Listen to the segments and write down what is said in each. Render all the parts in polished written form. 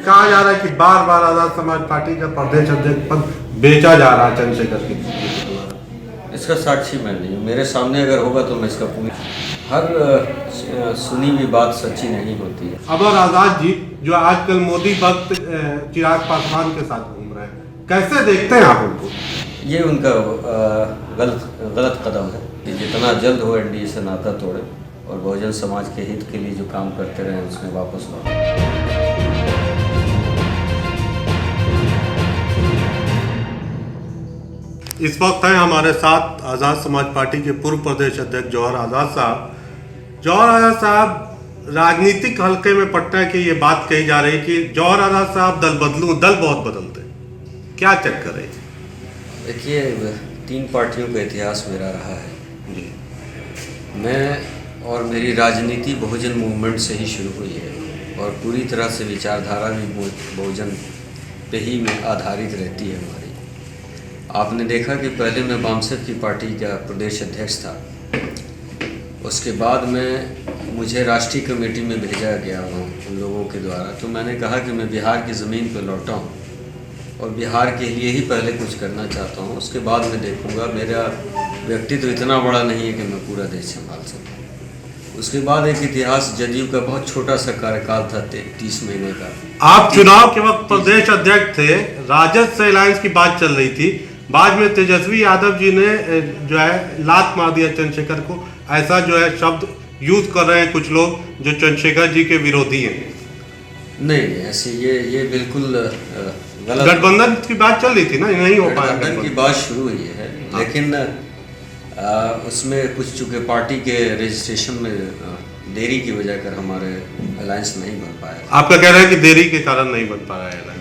कहा जा रहा है कि बार बार आजाद समाज पार्टी का प्रदेश अध्यक्ष पद बेचा जा रहा है चंद्रशेखर के द्वारा। इसका साक्षी मैं नहीं हूँ। मेरे सामने अगर होगा तो मैं इसका पूरी हर सुनी हुई बात सच्ची नहीं होती है। अमर आजाद जी जो आजकल मोदी भक्त चिराग पासवान के साथ घूम रहे हैं, कैसे देखते हैं आप उनको? ये उनका गलत कदम है कि जितना जल्द हो एनडीए से नाता तोड़े और बहुजन समाज के हित के लिए जो काम करते रहे उसमें वापस लौटे। इस वक्त हैं हमारे साथ आज़ाद समाज पार्टी के पूर्व प्रदेश अध्यक्ष जौहर आज़ाद साहब। जौहर आज़ाद साहब, राजनीतिक हल्के में पटना की ये बात कही जा रही कि जौहर आज़ाद साहब दल बहुत बदलते, क्या चक्कर है? देखिए, 3 पार्टियों का इतिहास मेरा रहा है जी। मैं और मेरी राजनीति बहुजन मूवमेंट से ही शुरू हुई है और पूरी तरह से विचारधारा भी बहुजन पे ही में आधारित रहती है हमारी। आपने देखा कि पहले मैं वामसेफ की पार्टी का प्रदेश अध्यक्ष था, उसके बाद में मुझे राष्ट्रीय कमेटी में भेजा गया उन लोगों के द्वारा। तो मैंने कहा कि मैं बिहार की ज़मीन पर लौटा हूँ और बिहार के लिए ही पहले कुछ करना चाहता हूँ, उसके बाद मैं देखूँगा। मेरा व्यक्तित्व इतना बड़ा नहीं है कि मैं पूरा देश संभाल सकूँ। उसके बाद एक इतिहास, जदयू का बहुत छोटा सा कार्यकाल था 30 महीने का। आप चुनाव के वक्त प्रदेश अध्यक्ष थे, राजद से अलायंस की बात चल रही थी, बाद में तेजस्वी यादव जी ने जो है लात मार दिया चंद्रशेखर को, ऐसा जो है शब्द यूज कर रहे हैं कुछ लोग जो चंद्रशेखर जी के विरोधी हैं। नहीं, ऐसे ये बिल्कुल गलत। गठबंधन की बात चल रही थी ना, नहीं हो पाया। गठबंधन की बात शुरू हुई है, लेकिन उसमें कुछ चूँकि पार्टी के रजिस्ट्रेशन में देरी की वजह कर हमारे अलायंस नहीं बन पाया। आपका कह रहा है कि देरी के कारण नहीं बन पा रहा है अलायंस।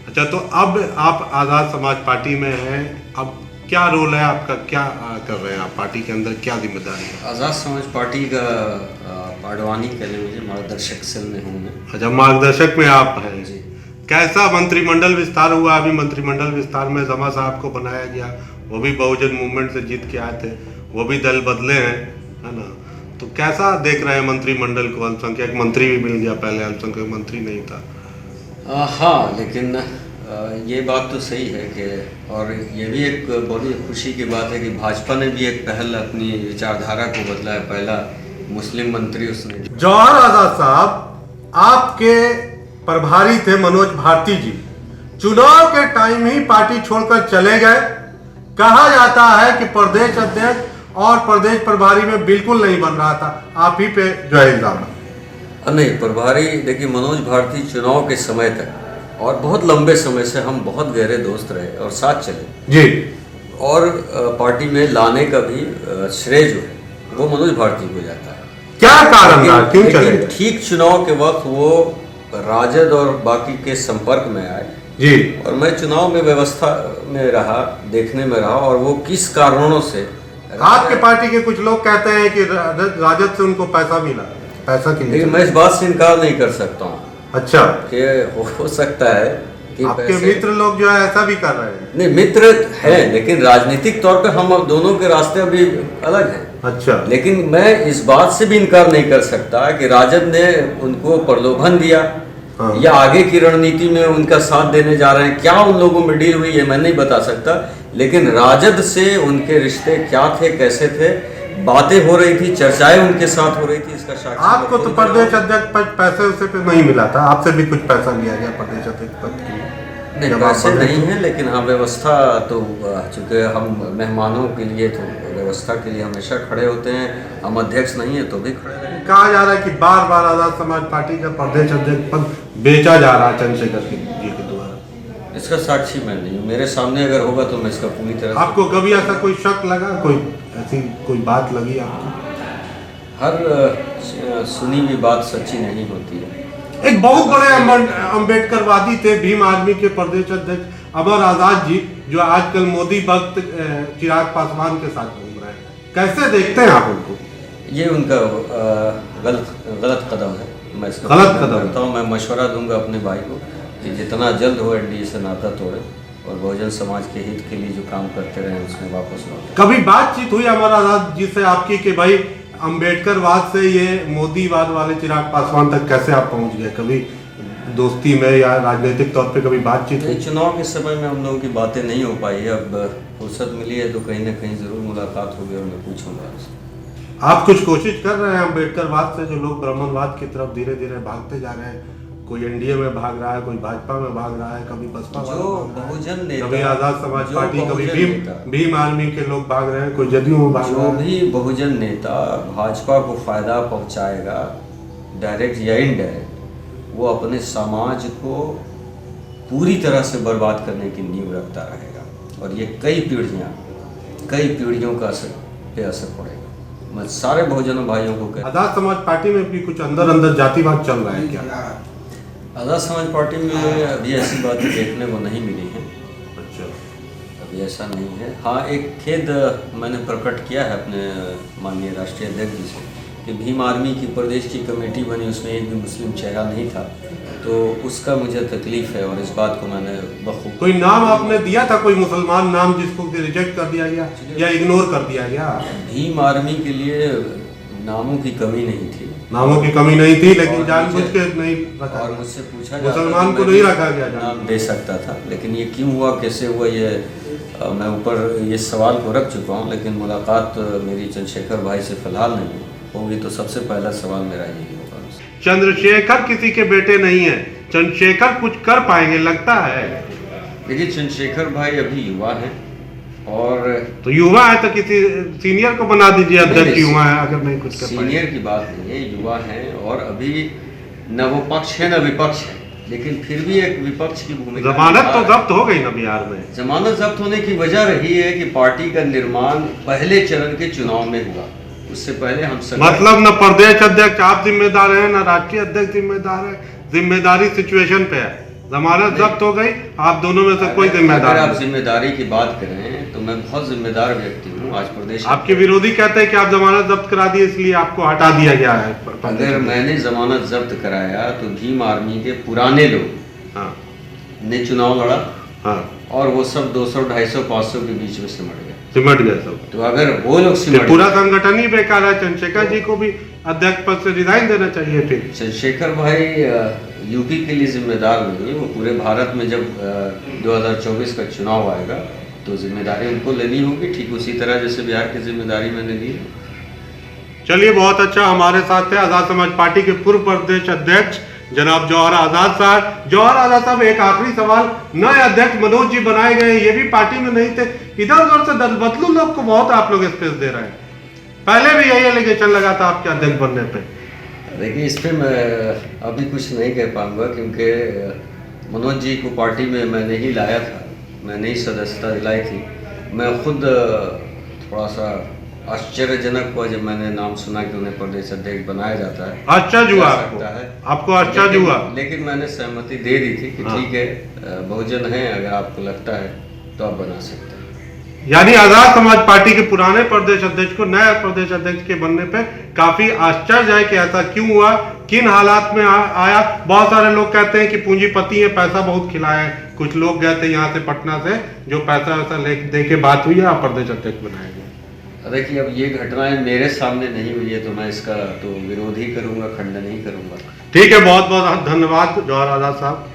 अच्छा, तो अब आप आज़ाद समाज पार्टी में हैं, अब क्या रोल है आपका, क्या कर रहे हैं आप पार्टी के अंदर, क्या जिम्मेदारी है? आज़ाद समाज पार्टी का पाडवानी करने मुझे मार्गदर्शक सेल में हूँ मैं। अच्छा, मार्गदर्शक में आप हैं जी। कैसा मंत्रिमंडल विस्तार हुआ? अभी मंत्रिमंडल विस्तार में जमा साहब को बनाया गया, वो भी बहुजन मूवमेंट से जीत के आए थे, वो भी दल बदले हैं, है ना? तो कैसा देख रहे हैं मंत्रिमंडल को? अल्पसंख्यक मंत्री भी मिल गया, पहले अल्पसंख्यक मंत्री नहीं था। हाँ, लेकिन ये बात तो सही है कि, और ये भी एक बड़ी खुशी की बात है कि भाजपा ने भी एक पहल अपनी विचारधारा को बदला है। पहला मुस्लिम मंत्री उसने। जौहर आज़ाद साहब, आपके प्रभारी थे मनोज भारती जी, चुनाव के टाइम ही पार्टी छोड़कर चले गए। कहा जाता है कि प्रदेश अध्यक्ष और प्रदेश प्रभारी में बिल्कुल नहीं बन रहा था, आप ही पे जो है इल्जाम। नहीं, प्रभारी देखिए, मनोज भारती चुनाव के समय तक और बहुत लंबे समय से हम बहुत गहरे दोस्त रहे और साथ चले जी, और पार्टी में लाने का भी श्रेय जो है वो मनोज भारती को जाता है। क्या कारण था, क्यों चले? ठीक चुनाव के वक्त वो राजद और बाकी के संपर्क में आए जी, और मैं चुनाव में व्यवस्था में रहा, देखने में रहा, और वो किस कारणों से। आपके पार्टी के कुछ लोग कहते हैं कि राजद से उनको पैसा मिला, पैसा के लिए। मैं इस बात से इनकार नहीं कर सकता हूँ। अच्छा, कि हो सकता है कि आपके मित्र लोग जो है ऐसा भी कर रहे हैं। नहीं, मित्र हैं, लेकिन राजनीतिक तौर पे हम दोनों के रास्ते अभी अलग हैं। अच्छा, लेकिन मैं इस बात से भी इनकार नहीं कर सकता कि राजद ने उनको प्रलोभन दिया, हाँ, या आगे की रणनीति में उनका साथ देने जा रहे हैं। क्या उन लोगों में डील हुई है मैं नहीं बता सकता, लेकिन राजद से उनके रिश्ते क्या थे, कैसे थे, बातें हो रही थी, चर्चाएं उनके साथ हो रही थी, इसका साक्षी। आपको तो प्रदेश अध्यक्ष पद पैसे उसे पे नहीं मिला था, आपसे भी कुछ पैसा लिया गया प्रदेश अध्यक्ष पद के लिए? नहीं, पैसे नहीं है, लेकिन हाँ व्यवस्था तो, चूँकि हम मेहमानों के लिए तो व्यवस्था के लिए हमेशा खड़े होते हैं, हम अध्यक्ष नहीं है तो भी खड़े रहे। कहा जा रहा है कि बार बार आज़ाद समाज पार्टी का प्रदेश अध्यक्ष पद बेचा जा रहा है चंद्रशेखर जी के द्वारा। इसका साक्षी मैं नहीं हूँ। मेरे सामने अगर होगा तो मैं इसका पूरी तरह। आपको कभी ऐसा कोई शक लगा, कोई ऐसी कोई बात लगी आपको? हर सुनी हुई बात सच्ची नहीं होती है। एक बहुत बड़े अम्बेडकरवादी थे, भीम आर्मी के प्रदेश अध्यक्ष अमर आजाद जी, जो आजकल मोदी भक्त चिराग पासवान के साथ घूम रहे हैं, कैसे देखते हैं आप उनको? ये उनका गलत कदम है। मैं इसका गलत कदम करता हूँ। मैं मशवरा दूंगा अपने भाई को कि जितना जल्द हो एनडीए से नाता तोड़े और बहुजन समाज के हित के लिए जो काम करते रहे उसमें वापस लौटे। कभी बातचीत हुई अमर आजाद जी से आपकी कि भाई अम्बेडकरवाद से ये मोदीवाद वाले चिराग पासवान तक कैसे आप पहुंच गए? कभी दोस्ती में या राजनीतिक तौर पे कभी बातचीत हुई? नहीं, चुनाव के समय में हम लोगों की बातें नहीं हो पाई है। अब फुर्सत मिली है तो कहीं ना कहीं ज़रूर मुलाकात होगी और मैं पूछूंगा आपसे। आप कुछ कोशिश कर रहे हैं अम्बेडकरवाद से जो लोग ब्राह्मणवाद की तरफ धीरे धीरे भागते जा रहे हैं? कोई एनडीए में भाग रहा है, कोई भाजपा में भाग रहा है, कभी बसपा जो बहुजन नेता, कभी आजाद समाज जो पार्टी, कभी बहुजन भीम नेता, भीम आर्मी के लोग भाग रहे हैं, कोई जदयू में भाग रहा जो है। भी बहुजन नेता भाजपा को फायदा पहुंचाएगा डायरेक्ट या इनडायरेक्ट, वो अपने समाज को पूरी तरह से बर्बाद करने की नींव रखता रहेगा और ये कई पीढ़ियों का असर पड़ेगा। मैं सारे बहुजनों भाइयों को कहता आजाद समाज पार्टी में भी कुछ अंदर अंदर जातिवाद चल रहा है क्या? आज़ाद समाज पार्टी में अभी ऐसी बातें देखने को नहीं मिली हैं। अच्छा, अभी ऐसा नहीं है। हाँ, एक खेद मैंने प्रकट किया है अपने माननीय राष्ट्रीय अध्यक्ष जी से कि भीम आर्मी की प्रदेश की कमेटी बनी, उसमें एक भी मुस्लिम चेहरा नहीं था, तो उसका मुझे तकलीफ है और इस बात को मैंने बखूब। कोई नाम आपने दिया था, कोई मुसलमान नाम जिसको रिजेक्ट कर दिया गया या इग्नोर कर दिया गया? भीम आर्मी के लिए नामों की कमी नहीं थी, नामों की कमी नहीं थी, लेकिन जानबूझ के नहीं रखा। और मुझसे पूछा मुसलमान को नहीं रखा गया नाम दे सकता था, लेकिन ये क्यों हुआ, कैसे हुआ, ये मैं ऊपर ये सवाल को रख चुका हूँ। लेकिन मुलाकात मेरी चंद्रशेखर भाई से फिलहाल नहीं होगी, तो सबसे पहला सवाल मेरा यही होगा। चंद्रशेखर किसी के बेटे नहीं है, चंद्रशेखर कुछ कर पाएंगे लगता है? देखिए, चंद्रशेखर भाई अभी युवा हैं और तो युवा है तो किसी सीनियर को बना दीजिए अध्यक्ष। युवा है, अगर नहीं कुछ कर पाएंगे। सीनियर की बात नहीं है, युवा हैं और अभी न वो पक्ष है न विपक्ष है, लेकिन फिर भी एक विपक्ष की भूमिका। जमानत तो जब्त हो गई ना बिहार में। जमानत जब्त होने की वजह रही है कि पार्टी का निर्माण पहले चरण के चुनाव में हुआ, उससे पहले हम सब मतलब न प्रदेश अध्यक्ष आप जिम्मेदार हैं, न राष्ट्रीय अध्यक्ष जिम्मेदार है, जिम्मेदारी सिचुएशन पे है। जमानत जब्त हो गई, आप दोनों में से कोई जिम्मेदार अगर आप नहीं। जिम्मेदारी की बात करें तो मैं बहुत जिम्मेदार व्यक्ति हूँ। आज प्रदेश आपके विरोधी कहते हैं कि आप जमानत जब्त करा दिए इसलिए आपको हटा दिया गया है। अगर मैंने जमानत जब्त कराया तो भीम आर्मी के पुराने लोग हाँ ने चुनाव लड़ा हाँ, और वो सब 200, 250, 500 के बीच में सिमट गए। सिमट गए सब। तो अगर वो लोग ये सिमट पूरा संगठन ही बेकार है। चंद्रशेखर जी को भी अध्यक्ष पद से रिजाइन देना चाहिए। फिर चंद्रशेखर भाई यूपी के लिए जिम्मेदार नहीं, वो पूरे भारत में जब 2024 का चुनाव आएगा तो जिम्मेदारी उनको लेनी होगी, ठीक उसी तरह जैसे बिहार की जिम्मेदारी मैंने ली। चलिए, बहुत अच्छा। हमारे साथ थे आजाद समाज पार्टी के पूर्व प्रदेश अध्यक्ष जनाब जौहर आजाद साहब। जौहर आजाद साहब, एक आखिरी सवाल, नए अध्यक्ष मनोज जी बनाए गए, ये भी पार्टी में नहीं थे, इधर उधर से दल बदलू लोग को बहुत आप लोग स्पेस दे रहे हैं। पहले भी यही एलिगेशन लगा था आपके अध्यक्ष बनने पे। देखिए, इस पे मैं अभी कुछ नहीं कह पाऊंगा क्योंकि मनोज जी को पार्टी में मैंने ही लाया था, मैंने ही सदस्यता दिलाई थी। मैं खुद थोड़ा सा आश्चर्यजनक हुआ जब मैंने नाम सुना कि उन्हें प्रदेश अध्यक्ष बनाया जाता है। आश्चर्य हुआ आपको आश्चर्य हुआ? लेकिन मैंने सहमति दे दी थी कि ठीक है, बहुजन है, अगर आपको लगता है तो आप बना सकते हैं। यानी आजाद समाज पार्टी के पुराने प्रदेश अध्यक्ष को नए प्रदेश अध्यक्ष के बनने पे काफी आश्चर्य है कि ऐसा क्यों हुआ, किन हालात में आया। बहुत सारे लोग कहते हैं कि पूंजीपति है, पैसा बहुत खिलाया है। कुछ लोग गए थे यहाँ से पटना से, जो पैसा वैसा दे के बात हुई है, प्रदेश अध्यक्ष बनाया गया। देखिए, अब ये घटनाएं मेरे सामने नहीं हुई है तो मैं इसका तो विरोध ही करूंगा, खंडन ही करूंगा। ठीक है, बहुत बहुत धन्यवाद जौहर आजाद साहब।